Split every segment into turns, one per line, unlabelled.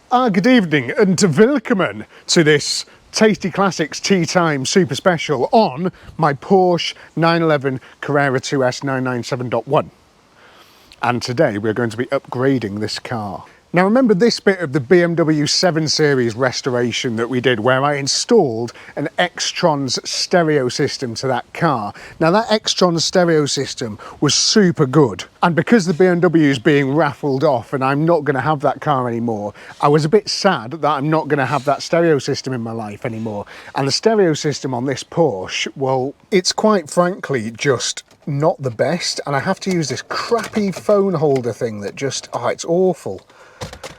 Good evening and welcome to this Tasty Classics Tea Time Super Special on my Porsche 911 Carrera 2S 997.1. And today we're going to be upgrading this car. Now remember this bit of the BMW 7 Series restoration that we did where I installed an XTRONS stereo system to that car. Now that XTRONS stereo system was super good, and because the BMW is being raffled off and I'm not going to have that car anymore, I was a bit sad that I'm not going to have that stereo system in my life anymore. And the stereo system on this Porsche, well, it's quite frankly just not the best, and I have to use this crappy phone holder thing that just, oh, it's awful.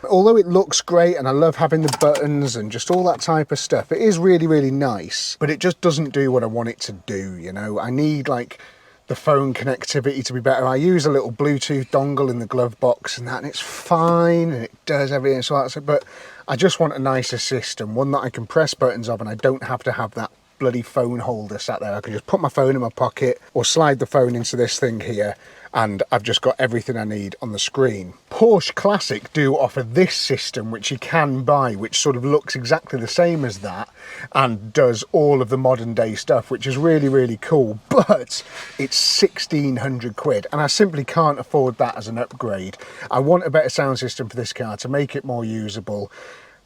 Although it looks great and I love having the buttons and just all that type of stuff, it is really, really nice, but it just doesn't do what I want it to do, you know? I need like the phone connectivity to be better. I use a little Bluetooth dongle in the glove box and that, and it's fine and it does everything, so that's it, but I just want a nicer system, one that I can press buttons of and I don't have to have that bloody phone holder sat there. I can just put my phone in my pocket or slide the phone into this thing here and I've just got everything I need on the screen. Porsche Classic do offer this system which you can buy, which sort of looks exactly the same as that and does all of the modern day stuff, which is really, really cool, but it's 1,600 quid and I simply can't afford that as an upgrade. I want a better sound system for this car to make it more usable,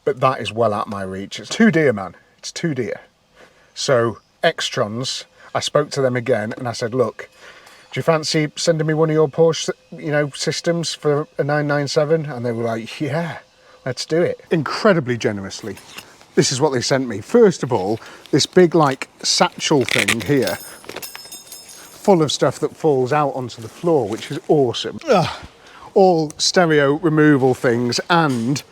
but that is well out my reach. It's too dear, man. It's too dear. So XTRONS, I spoke to them again and I said, look, do you fancy sending me one of your Porsche, you know, systems for a 997? And they were like, yeah, let's do it. Incredibly generously. This is what they sent me. First of all, this big like satchel thing here, full of stuff that falls out onto the floor, which is awesome. All stereo removal things and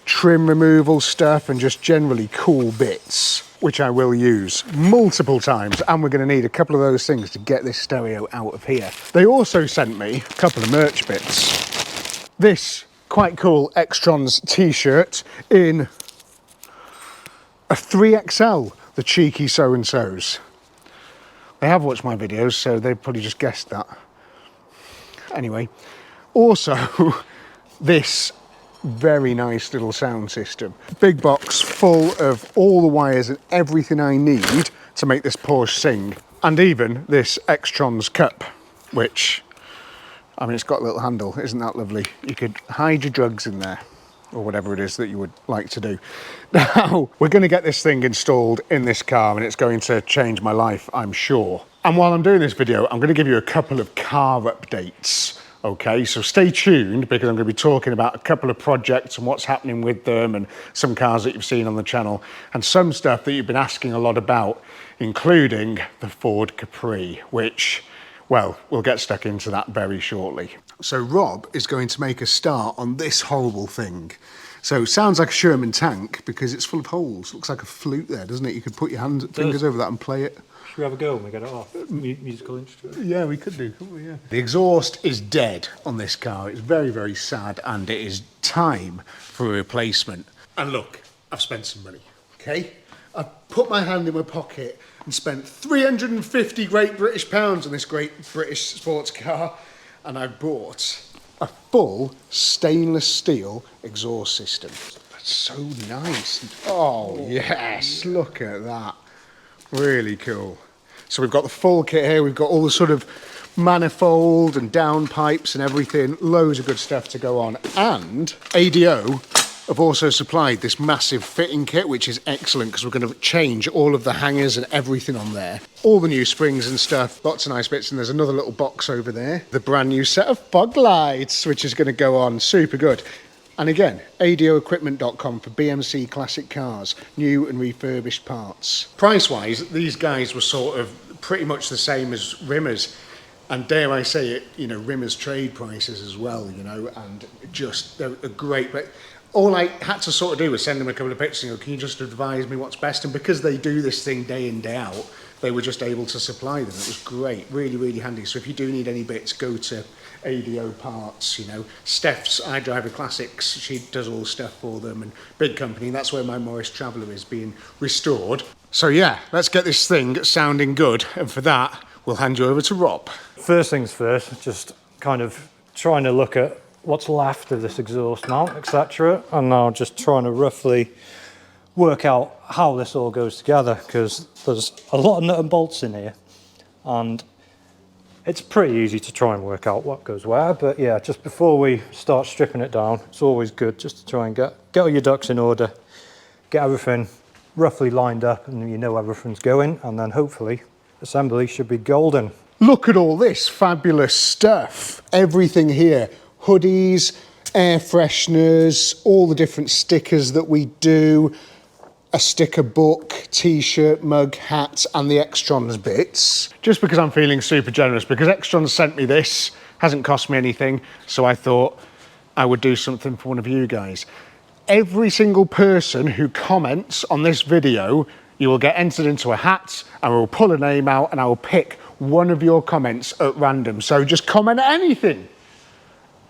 trim removal stuff and just generally cool bits, which I will use multiple times, and we're going to need a couple of those things to get this stereo out of here. They also sent me a couple of merch bits. This quite cool XTRONS t-shirt in a 3XL, the cheeky so-and-sos. They have watched my videos, so they've probably just guessed that. Anyway, also this very nice little sound system. Big box full of all the wires and everything I need to make this Porsche sing. And even this XTRONS cup, which, I mean, it's got a little handle, isn't that lovely? You could hide your drugs in there, or whatever it is that you would like to do. Now, we're going to get this thing installed in this car and it's going to change my life, I'm sure. And while I'm doing this video, I'm going to give you a couple of car updates. Okay, so stay tuned because I'm going to be talking about a couple of projects and what's happening with them and some cars that you've seen on the channel and some stuff that you've been asking a lot about, including the Ford Capri, which, well, we'll get stuck into that very shortly. So Rob is going to make a start on this horrible thing. So sounds like a Sherman tank because it's full of holes. Looks like a flute there, doesn't it? You could put your fingers over that and play it.
Should we have a go when we get it off? Musical instrument?
Yeah, we could do, couldn't we? Yeah. The exhaust is dead on this car. It's very, very sad, and it is time for a replacement. And look, I've spent some money, okay? I've put my hand in my pocket and spent 350 Great British pounds on this great British sports car, and I bought a full stainless steel exhaust system. That's so nice. Oh, yes, look at that. Really cool. So we've got the full kit here, we've got all the sort of manifold and down pipes and everything, loads of good stuff to go on. And ADO have also supplied this massive fitting kit, which is excellent because we're going to change all of the hangers and everything on there. All the new springs and stuff, lots of nice bits, and there's another little box over there. The brand new set of fog lights, which is going to go on, super good. And again, adoequipment.com for BMC classic cars, new and refurbished parts. Price-wise, these guys were sort of pretty much the same as Rimmer's, and dare I say it, you know, Rimmer's trade prices as well, you know, and just, they're great. But all I had to sort of do was send them a couple of pictures and go, can you just advise me what's best? And because they do this thing day in, day out, they were just able to supply them. It was great, really, really handy. So if you do need any bits, go to ADO parts, you know. Steph's iDriver Classics, she does all the stuff for them, and big company. That's where my Morris Traveller is being restored. So yeah, let's get this thing sounding good, and for that, we'll hand you over to Rob.
First things first, just kind of trying to look at what's left of this exhaust mount, etc. And now just trying to roughly work out how this all goes together, because there's a lot of nut and bolts in here, and it's pretty easy to try and work out what goes where. But yeah, just before we start stripping it down, it's always good just to try and get all your ducks in order, get everything roughly lined up, and you know everything's going, and then hopefully assembly should be golden.
Look at all this fabulous stuff. Everything here, hoodies, air fresheners, all the different stickers that we do, a sticker book, t-shirt, mug, hat, and the XTRONS bits. Just because I'm feeling super generous, because XTRONS sent me this, hasn't cost me anything, so I thought I would do something for one of you guys. Every single person who comments on this video, you will get entered into a hat, and we'll pull a name out, and I will pick one of your comments at random. So just comment anything,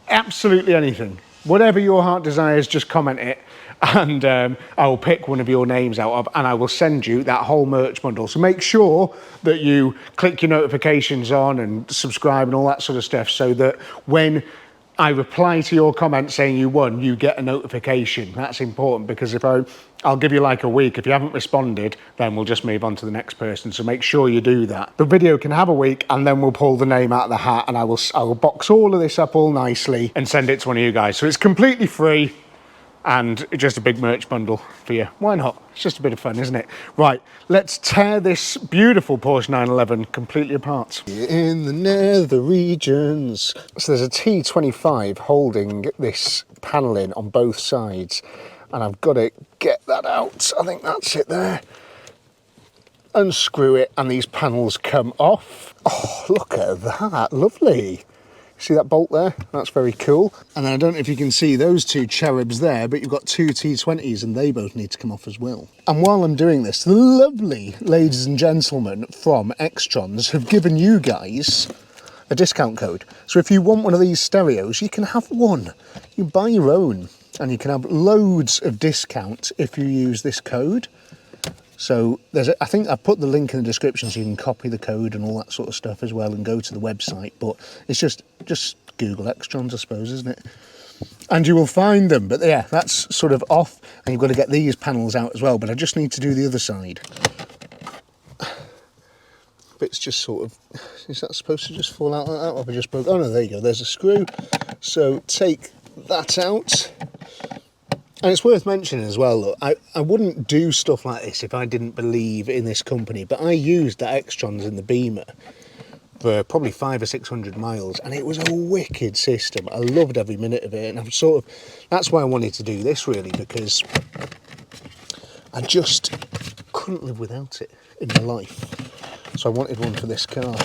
absolutely anything. Whatever your heart desires, just comment it, and I will pick one of your names out of, and I will send you that whole merch bundle. So make sure that you click your notifications on and subscribe and all that sort of stuff, so that when I reply to your comment saying you won, you get a notification. That's important, because if I'll give you like a week. If you haven't responded, then we'll just move on to the next person. So make sure you do that. The video can have a week, and then we'll pull the name out of the hat, and I will box all of this up all nicely and send it to one of you guys. So it's completely free and just a big merch bundle for you. Why not? It's just a bit of fun, isn't it? Right, let's tear this beautiful Porsche 911 completely apart. In the nether regions. So there's a T25 holding this panelling on both sides, and I've got to get that out. I think that's it there. Unscrew it, and these panels come off. Oh, look at that, lovely. See that bolt there? That's very cool. And then I don't know if you can see those two cherubs there, but you've got two T20s, and they both need to come off as well. And while I'm doing this, the lovely ladies and gentlemen from XTRONS have given you guys a discount code. So if you want one of these stereos, you can have one. You buy your own, and you can have loads of discount if you use this code. So I think I put the link in the description so you can copy the code and all that sort of stuff as well, and go to the website. But it's just Google XTRONS, I suppose, isn't it? And you will find them. But yeah, that's sort of off, and you've got to get these panels out as well. But I just need to do the other side. But it's just sort of, is that supposed to just fall out like that? Or have I just broke? Oh no, there you go. There's a screw. So take that out. And it's worth mentioning as well, look, I wouldn't do stuff like this if I didn't believe in this company, but I used that XTRONS in the Beamer for probably 500 or 600 miles, and it was a wicked system. I loved every minute of it, and that's why I wanted to do this, really, because I just couldn't live without it in my life. So I wanted one for this car.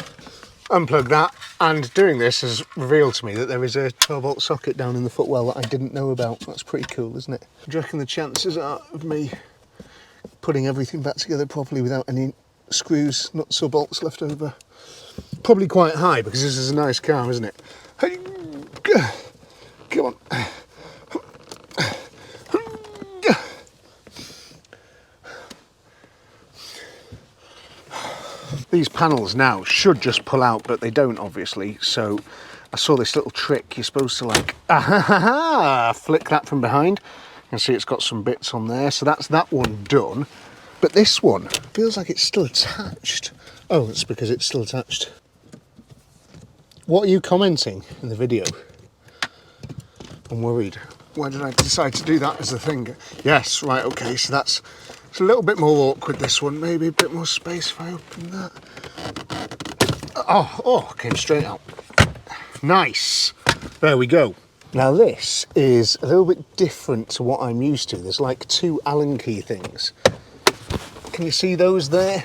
Unplug that, and doing this has revealed to me that there is a 12-volt socket down in the footwell that I didn't know about. That's pretty cool, isn't it? Do you reckon the chances are of me putting everything back together properly without any screws, nuts or bolts left over? Probably quite high, because this is a nice car, isn't it? Hey, come on. These panels now should just pull out, but they don't, obviously. So I saw this little trick. You're supposed to like, flick that from behind. You can see it's got some bits on there. So that's that one done. But this one feels like it's still attached. Oh, it's because it's still attached. What are you commenting in the video? I'm worried. Why did I decide to do that as a thing? Yes, right, okay, so it's a little bit more awkward, this one. Maybe a bit more space if I open that. Oh, came straight out. Nice. There we go. Now this is a little bit different to what I'm used to. There's like two Allen key things. Can you see those there?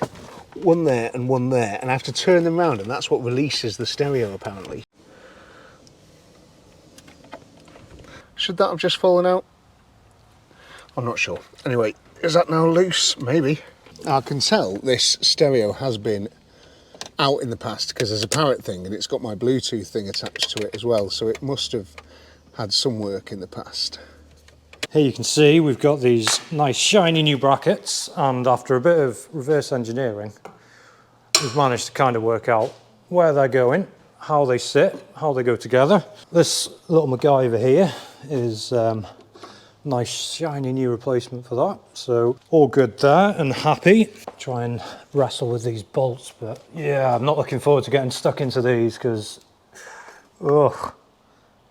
One there and one there. And I have to turn them around, and that's what releases the stereo, apparently. Should that have just fallen out? I'm not sure. Anyway, is that now loose? Maybe. I can tell this stereo has been out in the past, because there's a parrot thing and it's got my Bluetooth thing attached to it as well, so it must have had some work in the past.
Here you can see we've got these nice shiny new brackets, and after a bit of reverse engineering we've managed to kind of work out where they're going how they sit, how they go together. This little MacGyver here is nice shiny new replacement for that. So all good there and happy. Try and wrestle with these bolts, but yeah, I'm not looking forward to getting stuck into these because, ugh,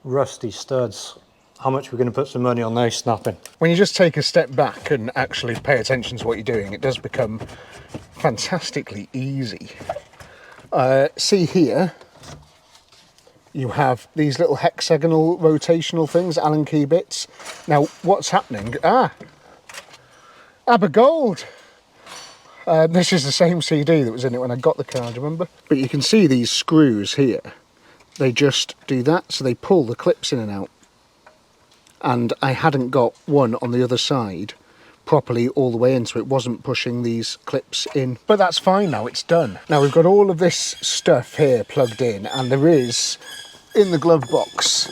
rusty studs. How much are we going to put some money on those snapping?
When you just take a step back and actually pay attention to what you're doing, it does become fantastically easy. See here, you have these little hexagonal rotational things, Allen key bits. Now, what's happening? Aber Gold! This is the same CD that was in it when I got the car, do you remember? But you can see these screws here. They just do that, so they pull the clips in and out. And I hadn't got one on the other side properly all the way in, so it wasn't pushing these clips in. But that's fine now, it's done. Now we've got all of this stuff here plugged in, and there is, in the glove box,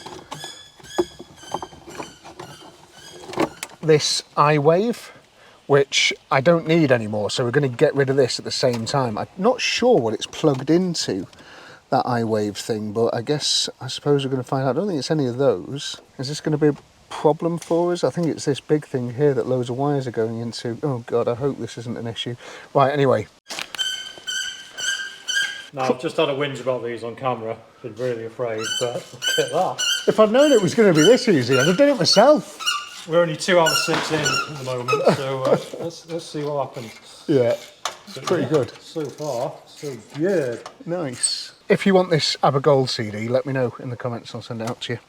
this iWave, which I don't need anymore, so we're going to get rid of this at the same time. I'm not sure what it's plugged into, that iWave thing, but I suppose we're going to find out. I don't think it's any of those. Is this going to be a problem for us? I think it's this big thing here that loads of wires are going into. Oh god, I hope this isn't an issue. Right, anyway.
Now, I've just had a whinge about these on camera. Been really afraid, but look at that.
If I'd known it was going to be this easy, I'd have done it myself.
We're only 2 out of 6 in at the moment, so let's see what happens.
Yeah, it's pretty good.
So far, so good.
Nice. If you want this Aber Gold CD, let me know in the comments, I'll send it out to you.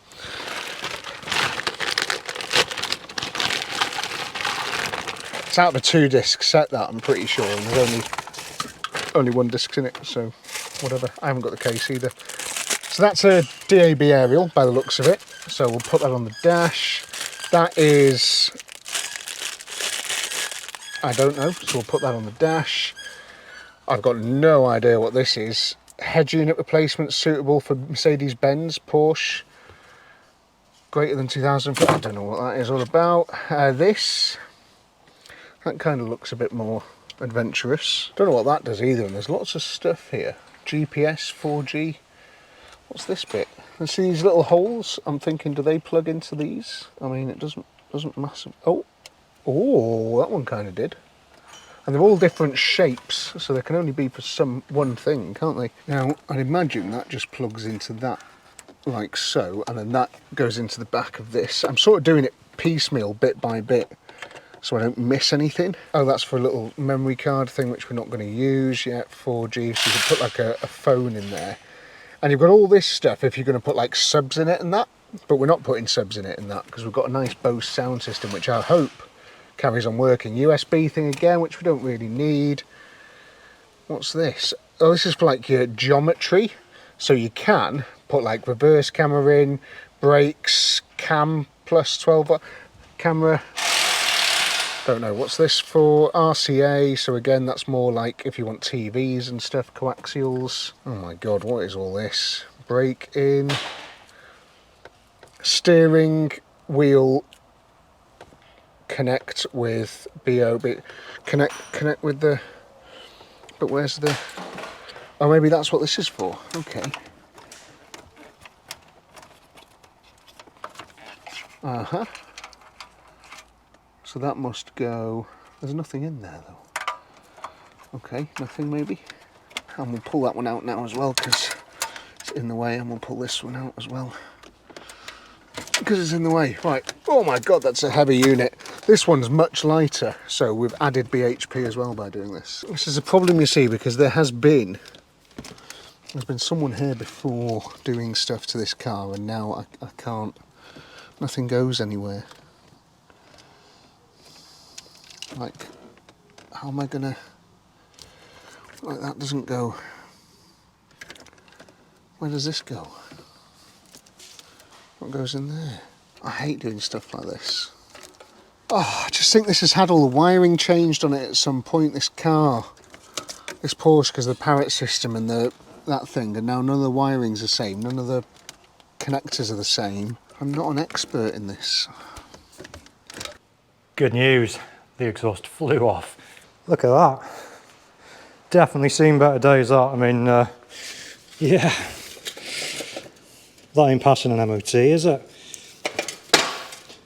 It's out of a 2-disc set, that, I'm pretty sure, and there's only 1 disc in it, so whatever. I haven't got the case either. So that's a DAB aerial by the looks of it, so we'll put that on the dash. That is, I don't know, so we'll put that on the dash. I've got no idea what this is. Head unit replacement suitable for Mercedes-Benz, Porsche, greater than 2,000. I don't know what that is all about. This, that kind of looks a bit more adventurous. Don't know what that does either, and there's lots of stuff here. GPS, 4G. What's this bit? And see these little holes? I'm thinking, do they plug into these? I mean, it doesn't massive. Oh, that one kind of did. And they're all different shapes, so they can only be for one thing, can't they? Now, I'd imagine that just plugs into that, like so, and then that goes into the back of this. I'm sort of doing it piecemeal, bit by bit, so I don't miss anything. Oh, that's for a little memory card thing, which we're not going to use yet, 4G, so you can put like a phone in there. And you've got all this stuff if you're going to put like subs in it and that, but we're not putting subs in it and that, because we've got a nice Bose sound system, which I hope carries on working. USB thing again, which we don't really need. What's this? Oh, this is for like your geometry, so you can put like reverse camera in, brakes, cam plus 12 camera. Don't know. What's this for? RCA, so again that's more like if you want TVs and stuff, coaxials. Oh my god, what is all this? Brake in, steering wheel, connect with BOB, connect with the, but where's the, oh maybe that's what this is for. Okay. Uh-huh. So that must go, there's nothing in there though. Okay, nothing maybe. And we'll pull that one out now as well because it's in the way, and we'll pull this one out as well because it's in the way. Right, oh my god, that's a heavy unit. This one's much lighter, so we've added BHP as well by doing this. This is a problem, you see, because there's been someone here before doing stuff to this car, and now I can't, nothing goes anywhere. Like, how am I gonna, like that doesn't go. Where does this go? What goes in there? I hate doing stuff like this. Oh, I just think this has had all the wiring changed on it at some point, this car. This Porsche, because of the Parrot system and that thing, and now none of the wiring's the same, none of the connectors are the same. I'm not an expert in this.
Good news. The exhaust flew off. Look at that. Definitely seen better days, that. I mean, yeah, that ain't passing an MOT, is it?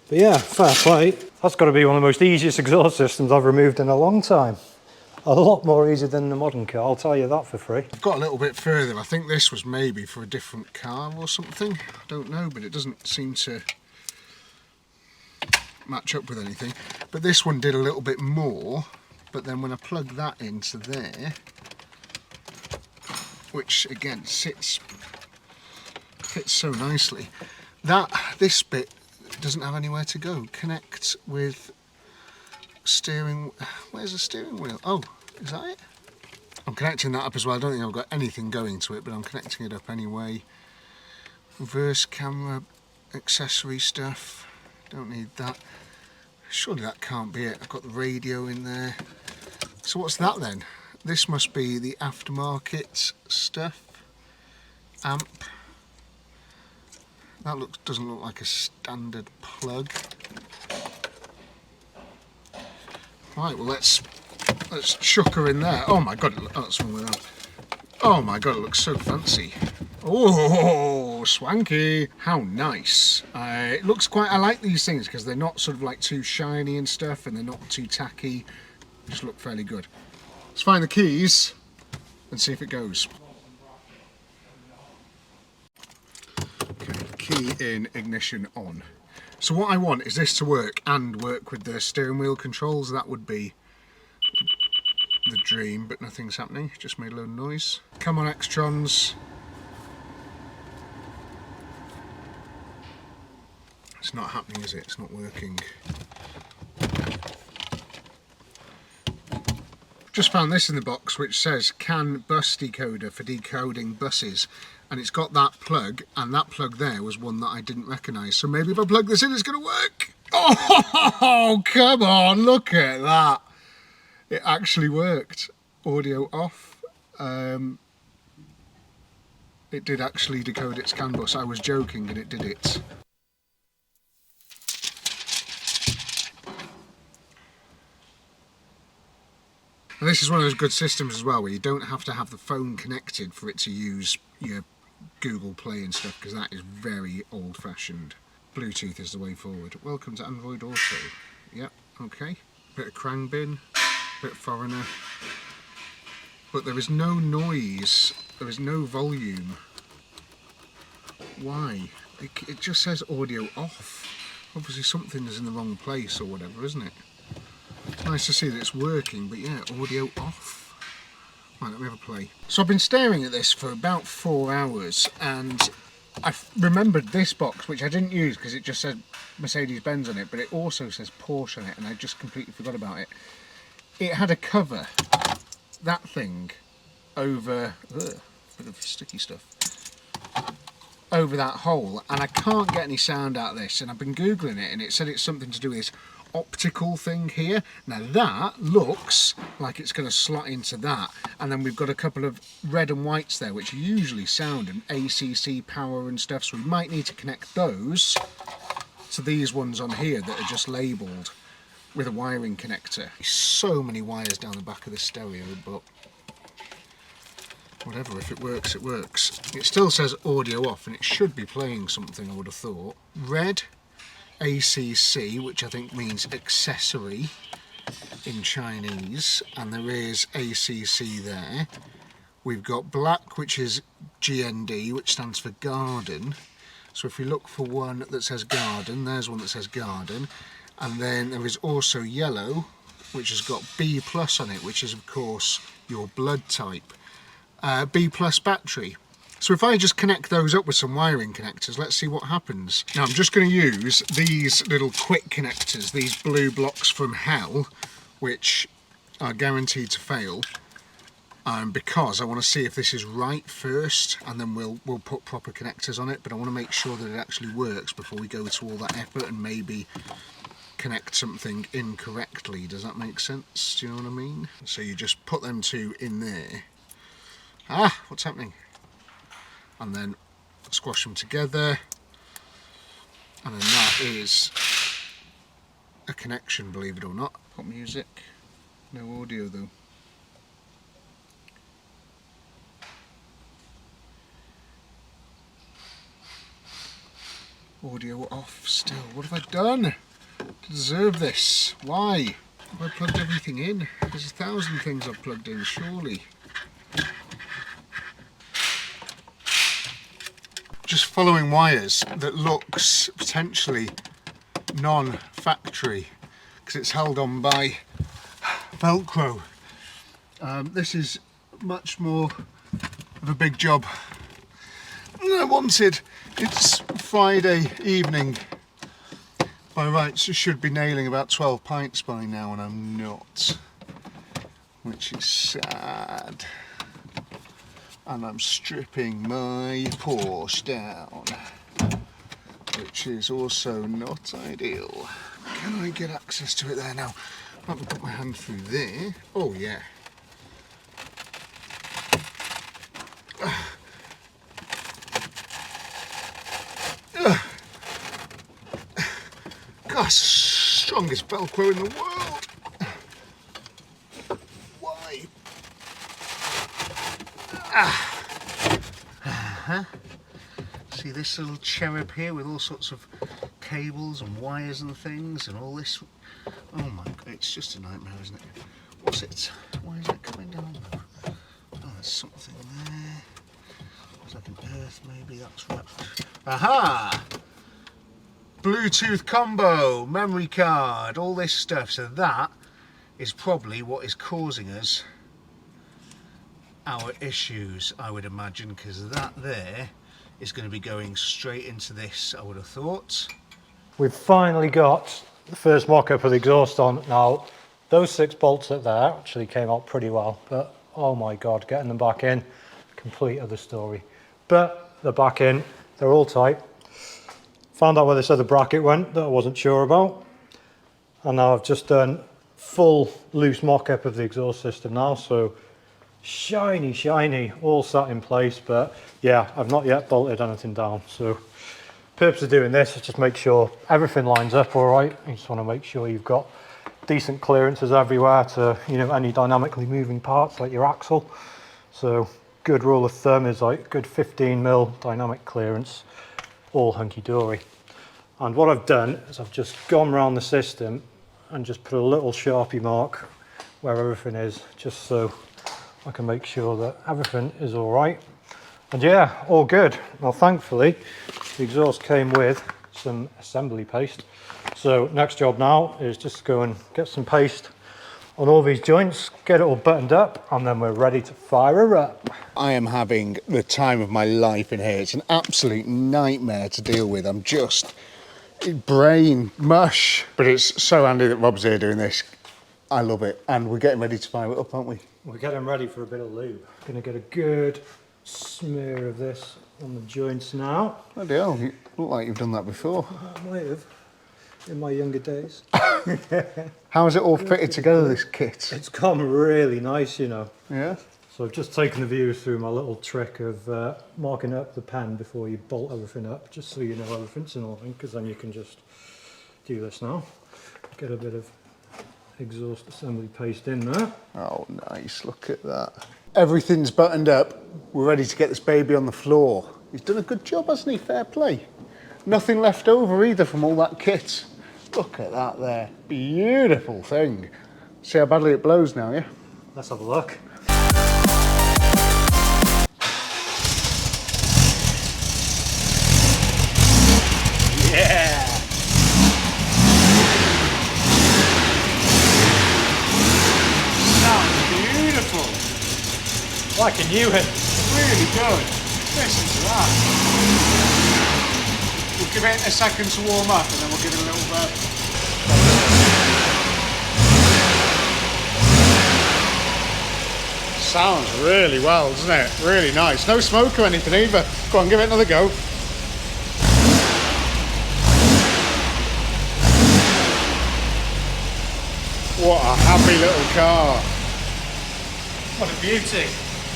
But yeah, fair play. That's got to be one of the most easiest exhaust systems I've removed in a long time. A lot more easy than the modern car, I'll tell you that for free.
I've got a little bit further. I think this was maybe for a different car or something. I don't know, but it doesn't seem to match up with anything. But this one did a little bit more. But then when I plug that into there, which again fits so nicely, this bit doesn't have anywhere to go. Connect with steering. Where's the steering wheel? Oh, is that it? I'm connecting that up as well. I don't think I've got anything going to it, but I'm connecting it up anyway. Reverse camera, accessory stuff. Don't need that. Surely that can't be it. I've got the radio in there. So what's that then? This must be the aftermarket stuff. Amp. That doesn't look like a standard plug. Right, well let's chuck her in there. Oh my god, what's wrong with that? Oh my god, it looks so fancy. Oh, swanky. How nice. It looks quite, I like these things because they're not sort of like too shiny and stuff, and they're not too tacky. They just look fairly good. Let's find the keys and see if it goes. Okay, key in, ignition on. So what I want is this to work and work with the steering wheel controls. That would be the dream, but nothing's happening. Just made a load of noise. Come on, XTRONS. It's not happening, is it? It's not working. Just found this in the box which says CAN bus decoder for decoding buses, and it's got that plug, and that plug there was one that I didn't recognise, so maybe if I plug this in it's going to work. Oh, come on, look at that. It actually worked. Audio off. It did actually decode its CAN bus. I was joking and it did it. And this is one of those good systems as well where you don't have to have the phone connected for it to use your Google Play and stuff, because that is very old-fashioned. Bluetooth is the way forward. Welcome to Android Auto. Yep, okay. Bit of Crangbin, bit of Foreigner. But there is no noise, there is no volume. Why? It just says audio off. Obviously something is in the wrong place or whatever, isn't it? Nice to see that it's working, but yeah, audio off. Right, let me have a play. So I've been staring at this for about 4 hours, and I remembered this box, which I didn't use because it just said Mercedes-Benz on it, but it also says Porsche on it, and I just completely forgot about it. It had a cover, that thing, over, bit of sticky stuff, over that hole, and I can't get any sound out of this, and I've been Googling it, and it said it's something to do with this optical thing here. Now that looks like it's going to slot into that, and then we've got a couple of red and whites there which usually sound and ACC power and stuff, so we might need to connect those to these ones on here that are just labelled with a wiring connector. So many wires down the back of the stereo, but whatever, if it works, it works. It still says audio off, and it should be playing something, I would have thought. Red, ACC, which I think means accessory in Chinese, and there is ACC there. We've got black, which is GND, which stands for garden. So if we look for one that says garden, there's one that says garden. And then there is also yellow, which has got B plus on it, which is of course your blood type. B plus battery. So if I just connect those up with some wiring connectors, let's see what happens. Now I'm just going to use these little quick connectors, these blue blocks from hell, which are guaranteed to fail, because I want to see if this is right first, and then we'll put proper connectors on it, but I want to make sure that it actually works before we go to all that effort and maybe connect something incorrectly. Does that make sense? Do you know what I mean? So you just put them two in there. Ah, what's happening? And then squash them together, and then that is a connection, believe it or not. Pop music, no audio though. Audio off still. What have I done to deserve this? Why? Have I plugged everything in? There's 1,000 things I've plugged in, surely. Just following wires that looks potentially non-factory because it's held on by Velcro. This is much more of a big job than I wanted. It's Friday evening. By rights, I should be nailing about 12 pints by now, and I'm not, which is sad. And I'm stripping my Porsche down, which is also not ideal. Can I get access to it there now? I haven't put my hand through there. Oh yeah. Gosh, strongest Velcro in the world. Why? See this little cherub here with all sorts of cables and wires and things and all this. Oh my god, it's just a nightmare, isn't it? What's it? Why is it coming down? Oh, there's something there. It's like an earth maybe, that's wrapped. Aha! Bluetooth combo, memory card, all this stuff. So that is probably what is causing us our issues, I would imagine, because that there is going to be going straight into this, I would have thought.
We've finally got the first mock-up of the exhaust on. Now, those 6 bolts up there actually came out pretty well, but oh my god, getting them back in, complete other story. But they're back in, they're all tight. Found out where this other bracket went that I wasn't sure about. And now I've just done full loose mock-up of the exhaust system now, so shiny, shiny, all sat in place, but yeah, I've not yet bolted anything down. So purpose of doing this is just make sure everything lines up all right. You just want to make sure you've got decent clearances everywhere to, you know, any dynamically moving parts like your axle. So good rule of thumb is like good 15mm dynamic clearance, all hunky-dory. And what I've done is I've just gone around the system and just put a little Sharpie mark where everything is, just so I can make sure that everything is all right. And yeah, all good. Well, thankfully, the exhaust came with some assembly paste. So next job now is just go and get some paste on all these joints, get it all buttoned up, and then we're ready to fire her up. I am having the time of my life in here. It's an absolute nightmare to deal with. I'm just brain mush. But it's so handy that Rob's here doing this. I love it. And we're getting ready to fire it up, aren't we? We're getting ready for a bit of lube. Gonna get a good smear of this on the joints now. Bloody hell, you look like you've done that before. I might have, in my younger days. How has it all fitted together, this kit? It's gone really nice, you know. Yeah? So I've just taken the viewers through my little trick of marking up the pen before you bolt everything up, just so you know everything's in order, because then you can just do this now. Get a bit of exhaust assembly paste in there. Oh nice, look at that. Everything's buttoned up. We're ready to get this baby on the floor. He's done a good job, hasn't he? Fair play. Nothing left over either from all that kit. Look at that there. Beautiful thing. See how badly it blows now, yeah? Let's have a look. Yeah! Like a new one. Really good. Listen to that. We'll give it a second to warm up and then we'll give it a little bit. Sounds really well, doesn't it? Really nice. No smoke or anything either. Go on, give it another go. What a happy little car. What a beauty.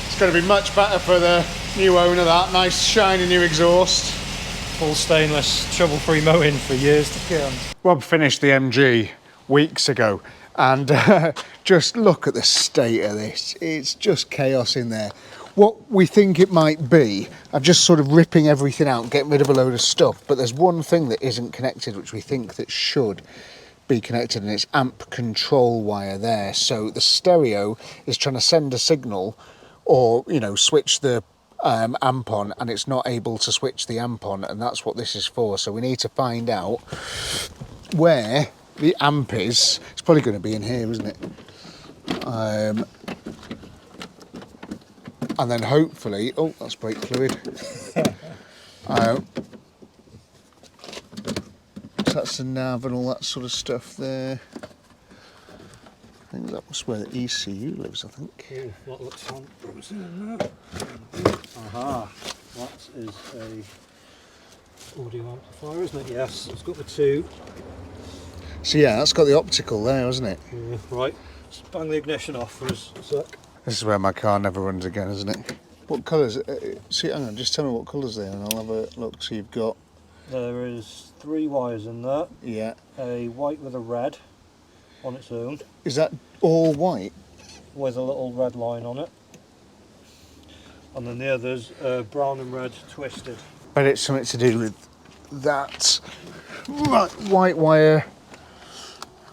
It's going to be much better for the new owner, that nice shiny new exhaust. Full stainless, trouble-free motoring for years to come. Rob finished the MG weeks ago and just look at the state of this. It's just chaos in there.
what we think it might be. I'm just sort of ripping everything out, getting rid of a load of stuff, but there's one thing that isn't connected which we think that should be connected, and it's amp control wire there. So the stereo is trying to send a signal or, you know, switch the amp on, and it's not able to switch the amp on, and that's what this is for. So we need to find out where the amp is. It's probably going to be in here, isn't it? And then hopefully, oh, that's brake fluid. So that's the nav and all that sort of stuff there. I think that's where the ECU lives, I think.
Oh, that looks promising in there. Aha, that is a audio amplifier, isn't it? Yes, it's got the two.
So yeah, that's got the optical there, hasn't it?
Yeah, right, let's bang the ignition off for us a sec.
This is where my car never runs again, isn't it? What colours? See, hang on, just tell me what colours they are and I'll have a look. So you've got...
There is 3 wires in there.
Yeah.
A white with a red on its own.
Is that all white?
With a little red line on it. And then the others are brown and red twisted.
But it's something to do with that. Right, white wire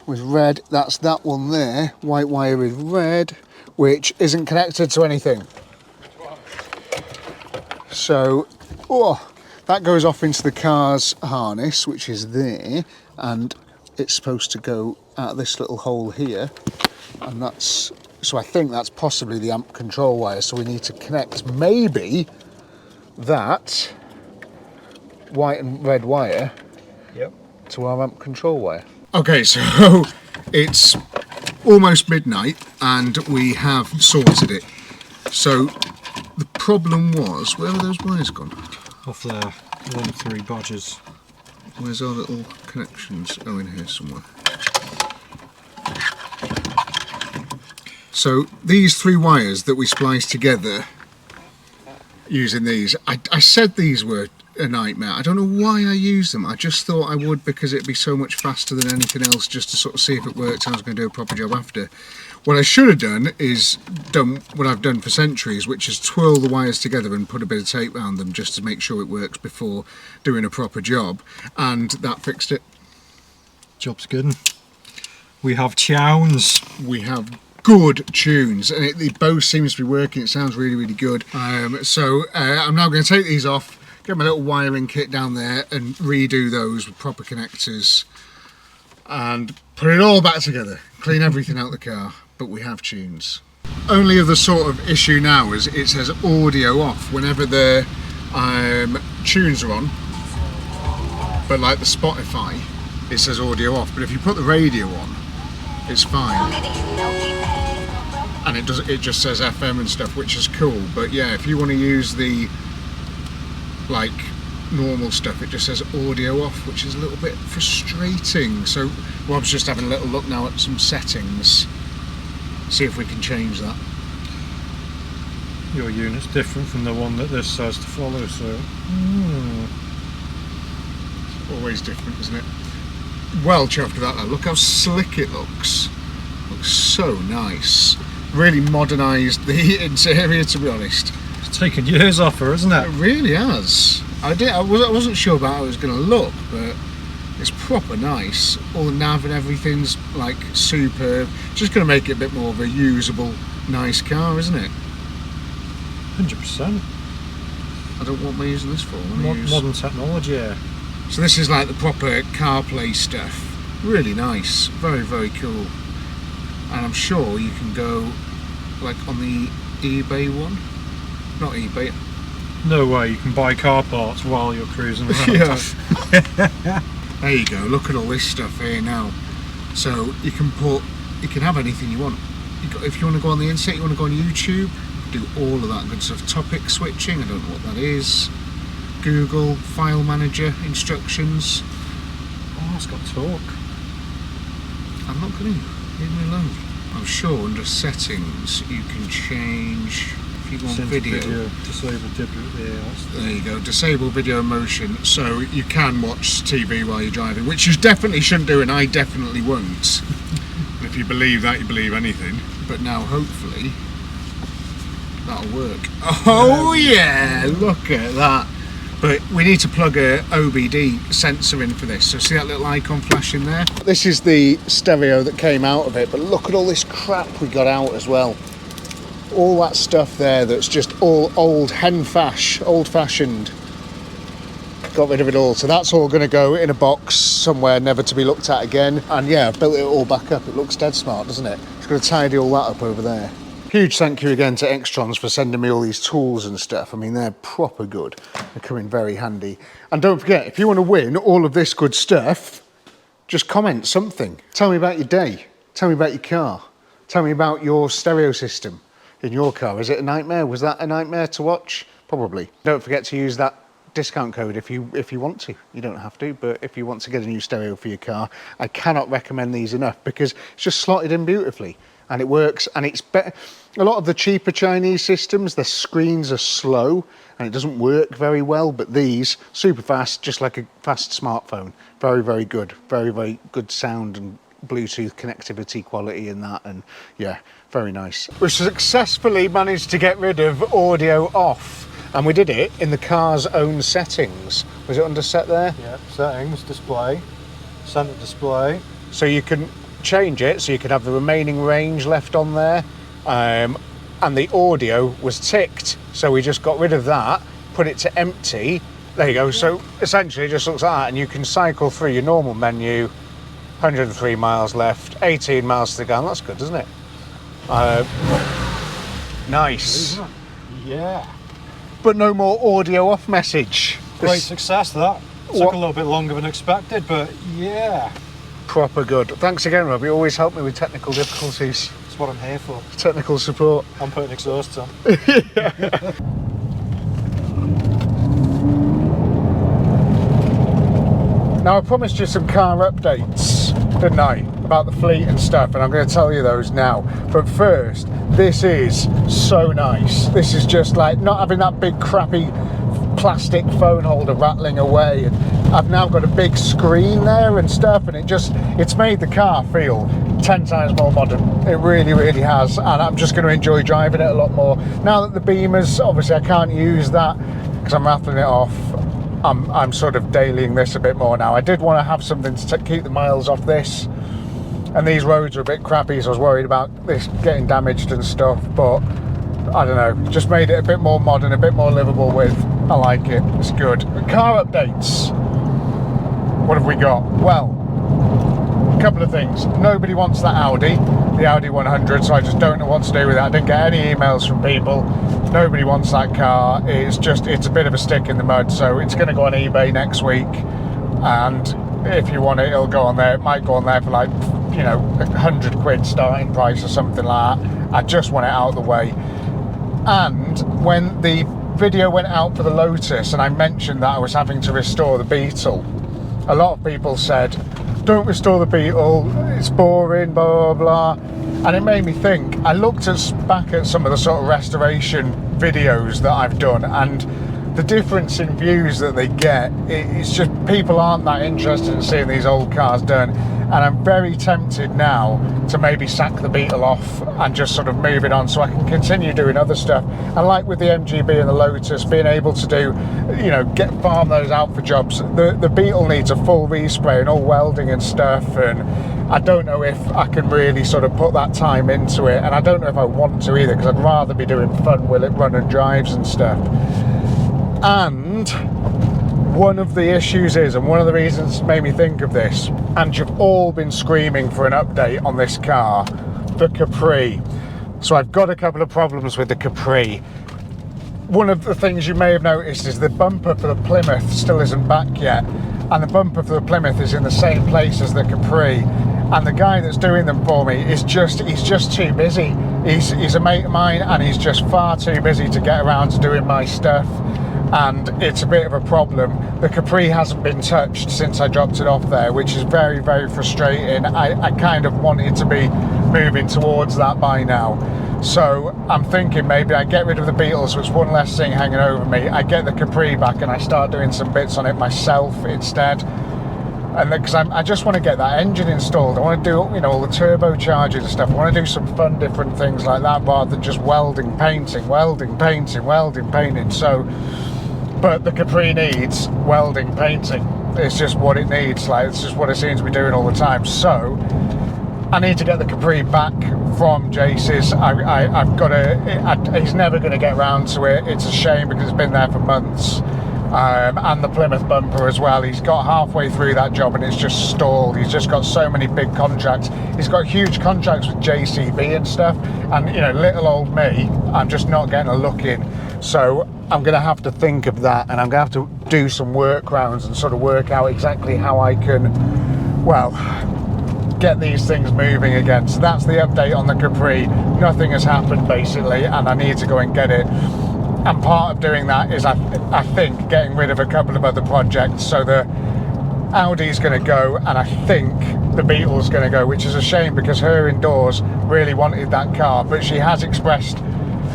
with red. That's that one there. White wire with red, which isn't connected to anything. So, oh, that goes off into the car's harness, which is there, and it's supposed to go out this little hole here, and that's, so I think that's possibly the amp control wire. So we need to connect maybe that white and red wire,
yep,
to our amp control wire. Okay, so it's almost midnight and we have sorted it. So the problem was, where have those wires gone?
Off there, 1 of 3 badges.
Where's our little connections? Oh, in here somewhere. So these 3 wires that we spliced together using these, I said these were a nightmare. I don't know why I used them. I just thought I would because it'd be so much faster than anything else, just to sort of see if it worked and I was going to do a proper job after. What I should have done is done what I've done for centuries, which is twirl the wires together and put a bit of tape around them just to make sure it works before doing a proper job, and that fixed it.
Job's good. We have tunes.
We have good tunes, and it both seems to be working. It sounds really, really good. So I'm now going to take these off, get my little wiring kit down there and redo those with proper connectors and put it all back together, clean everything out the car. But we have tunes. Only other sort of issue now is it says audio off whenever the tunes are on, but like the Spotify, it says audio off. But if you put the radio on, it's fine, and it just says FM and stuff, which is cool. But yeah, if you want to use the like normal stuff, it just says audio off, which is a little bit frustrating. So Rob's just having a little look now at some settings, see if we can change that.
Your unit's different from the one that this says to follow, so
Always different, isn't it? Well chuffed with that though. Look how slick it looks. Looks so nice. Really modernised the interior, to be honest.
it's taken years off her, isn't
It
it?
really has. I wasn't sure about how it was going to look, but it's proper nice. All the nav and everything's like superb. Just going to make it a bit more of a usable, nice car, isn't it?
100%.
I don't want me using this for.
Modern technology, yeah.
So this is like the proper CarPlay stuff. Really nice, very, very cool. And I'm sure you can go like on the eBay one. Not eBay.
No way, you can buy car parts while you're cruising around.
Yeah. There you go, look at all this stuff here now. So you can have anything you want. If you want to go on the internet, you want to go on YouTube, do all of that good stuff. Topic switching, I don't know what that is. Google, file manager, instructions.
Oh, it's got torque.
I'm not going to, leave me alone. I'm sure under settings you can change, if you go on video,
disable video.
there you go, disable video motion, so you can watch TV while you're driving, which you definitely shouldn't do, and I definitely won't. If you believe that, you believe anything. But now hopefully that'll work. Oh yeah, look at that. But we need to plug a OBD sensor in for this. So see that little icon flashing there? This is the stereo that came out of it, but look at all this crap we got out as well. All that stuff there that's just all old old-fashioned. Got rid of it all. So that's all going to go in a box somewhere, never to be looked at again. And yeah, I've built it all back up. It looks dead smart, doesn't it? Just going to tidy all that up over there. Huge thank you again to XTRONS for sending me all these tools and stuff. I mean, they're proper good. They come in very handy. And don't forget, if you want to win all of this good stuff, just comment something. Tell me about your day. Tell me about your car. Tell me about your stereo system in your car. Is it a nightmare? Was that a nightmare to watch? Probably. Don't forget to use that discount code if you want to. You don't have to, but if you want to get a new stereo for your car, I cannot recommend these enough because it's just slotted in beautifully. And it works, and it's better. A lot of the cheaper Chinese systems, the screens are slow and it doesn't work very well, but these, super fast, just like a fast smartphone. Very, very good. Very, very good sound and Bluetooth connectivity quality in that, and yeah, very nice. We successfully managed to get rid of audio off, and we did it in the car's own settings. Was it under set there?
Yeah, settings, display, center display.
So you can change it so you could have the remaining range left on there, and the audio was ticked, so we just got rid of that, put it to empty. There you go. So essentially it just looks like that, and you can cycle through your normal menu. 103 miles left, 18 miles to go. That's good, isn't it? Nice.
Yeah.
But no more audio off message.
Great success that. Took a little bit longer than expected, but yeah.
Proper good. Thanks again, Rob. You always help me with technical difficulties.
That's what I'm here for.
Technical support.
I'm putting exhausts on.
Now, I promised you some car updates, didn't I? About the fleet and stuff, and I'm going to tell you those now. But first, this is so nice. This is just like not having that big crappy plastic phone holder rattling away, and I've now got a big screen there and stuff, and it's made the car feel 10 times more modern. It really, really has, and I'm just going to enjoy driving it a lot more. Now that the Beamers, obviously I can't use that because I'm rattling it off, I'm sort of dailying this a bit more now. I did want to have something to keep the miles off this, and these roads are a bit crappy, so I was worried about this getting damaged and stuff, but I don't know, just made it a bit more modern, a bit more livable with. I like it, it's good. Car updates. What have we got? Well, a couple of things. Nobody wants that Audi, the Audi 100, so I just don't know what to do with that. I didn't get any emails from people. Nobody wants that car. It's a bit of a stick in the mud, so it's going to go on eBay next week, and if you want it, it'll go on there. It might go on there for like, you know, 100 quid starting price or something like that. I just want it out of the way. And when the video went out for the Lotus and I mentioned that I was having to restore the Beetle, a lot of people said, don't restore the Beetle, it's boring, blah, blah, blah. And it made me think. I looked back at some of the sort of restoration videos that I've done, and the difference in views that they get, it's just people aren't that interested in seeing these old cars done. And I'm very tempted now to maybe sack the Beetle off and just sort of move it on so I can continue doing other stuff. And like with the MGB and the Lotus, being able to do, you know, farm those out for jobs. The Beetle needs a full respray and all welding and stuff, and I don't know if I can really sort of put that time into it, and I don't know if I want to either, because I'd rather be doing fun will it run and drives and stuff. And one of the issues is, and one of the reasons made me think of this, and you've all been screaming for an update on this car, the Capri. So I've got a couple of problems with the Capri. One of the things you may have noticed is the bumper for the Plymouth still isn't back yet, and the bumper for the Plymouth is in the same place as the Capri, and the guy that's doing them for me is he's just too busy. He's a mate of mine, and he's just far too busy to get around to doing my stuff, and it's a bit of a problem. The Capri hasn't been touched since I dropped it off there, which is very, very frustrating. I kind of wanted to be moving towards that by now. So I'm thinking maybe I get rid of the Beetle, so it's one less thing hanging over me. I get the Capri back and I start doing some bits on it myself instead. and because I just want to get that engine installed. I want to do, you know, all the turbocharging and stuff. I want to do some fun, different things like that, rather than just welding, painting, welding, painting, welding, painting. So, but the Capri needs welding, painting. It's just what it needs. Like, it's just what it seems to be doing all the time. So I need to get the Capri back from Jace's. I've got to. He's never going to get round to it. It's a shame because it's been there for months. And the Plymouth bumper as well. He's got halfway through that job and it's just stalled. He's just got so many big contracts. He's got huge contracts with JCB and stuff, and you know, little old me, I'm just not getting a look in. So I'm going to have to think of that, and I'm going to have to do some workarounds and sort of work out exactly how I can, well, get these things moving again. So that's the update on the Capri. Nothing has happened basically, and I need to go and get it. And part of doing that is, I think, getting rid of a couple of other projects. So the Audi's going to go, and I think the Beetle's going to go, which is a shame because her indoors really wanted that car, but she has expressed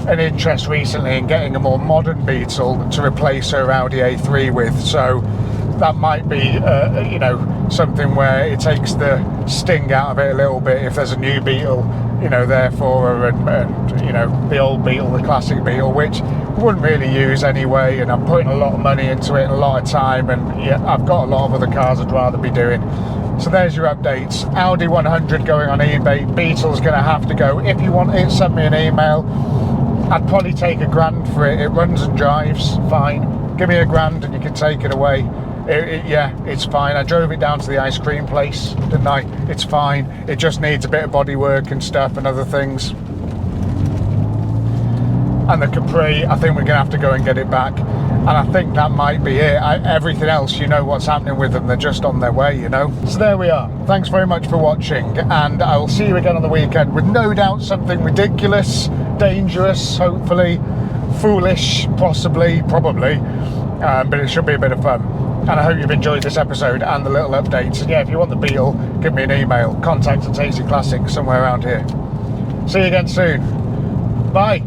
an interest recently in getting a more modern Beetle to replace her Audi A3 with. So that might be, you know, something where it takes the sting out of it a little bit if there's a new Beetle, you know, there for her, and you know, the old Beetle, the classic Beetle, which I wouldn't really use anyway, and I'm putting a lot of money into it and a lot of time, and yeah, I've got a lot of other cars I'd rather be doing. So there's your updates. Audi 100 going on eBay. Beetle's going to have to go. If you want it, send me an email. I'd probably take £1,000 for it. It runs and drives fine. Give me £1,000 and you can take it away. Yeah, it's fine. I drove it down to the ice cream place, didn't I? It's fine. It just needs a bit of bodywork and stuff and other things. And the Capri, I think we're going to have to go and get it back. And I think that might be it. Everything else, you know what's happening with them. They're just on their way, you know. So there we are. Thanks very much for watching. And I will see you again on the weekend with no doubt something ridiculous, dangerous, hopefully, foolish, possibly, probably. But it should be a bit of fun. And I hope you've enjoyed this episode and the little updates. And yeah, if you want the Beetle, give me an email. Contact at Tasty Classics somewhere around here. See you again soon. Bye.